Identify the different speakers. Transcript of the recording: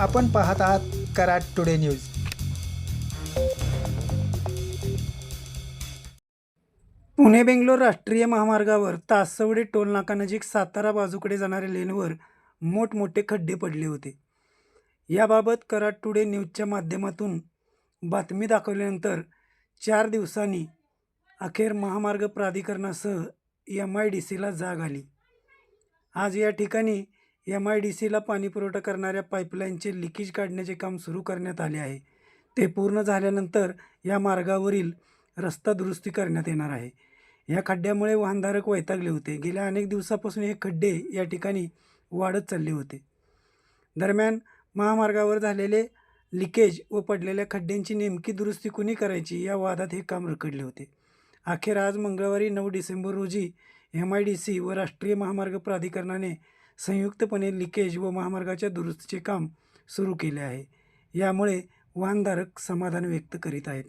Speaker 1: आपण पाहत आहात कराड टुडे न्यूज. पुणे बेंगलोर राष्ट्रीय महामार्गावर तासवडे टोलनाकानजीक सातारा बाजूकडे जाणाऱ्या लेनवर मोठमोठे खड्डे पडले होते. याबाबत कराड टुडे न्यूजच्या माध्यमातून बातमी दाखवल्यानंतर 4 दिवसांनी अखेर महामार्ग प्राधिकरणासह MIDCला जाग आली. आज या ठिकाणी MIDCला पाणीपुरवठा करणाऱ्या पाईपलाईनचे लिकेज काढण्याचे काम सुरू करण्यात आले आहे. ते पूर्ण झाल्यानंतर या मार्गावरील रस्ता दुरुस्ती करण्यात येणार आहे. या खड्ड्यामुळे वाहनधारक वैतागले होते. गेल्या अनेक दिवसापासून हे खड्डे या ठिकाणी वाढत चालले होते. दरम्यान महामार्गावर झालेले लिकेज व पडलेल्या खड्ड्यांची नेमकी दुरुस्ती कुणी करायची या वादात हे काम रखडले होते. अखेर आज मंगळवारी 9 डिसेंबर रोजी MIDC व राष्ट्रीय महामार्ग प्राधिकरणाने संयुक्तपणे लिकेज व महामार्गाच्या दुरुस्तीचे काम सुरू केले आहे. यामुळे वाहनधारक समाधान व्यक्त करीत आहेत.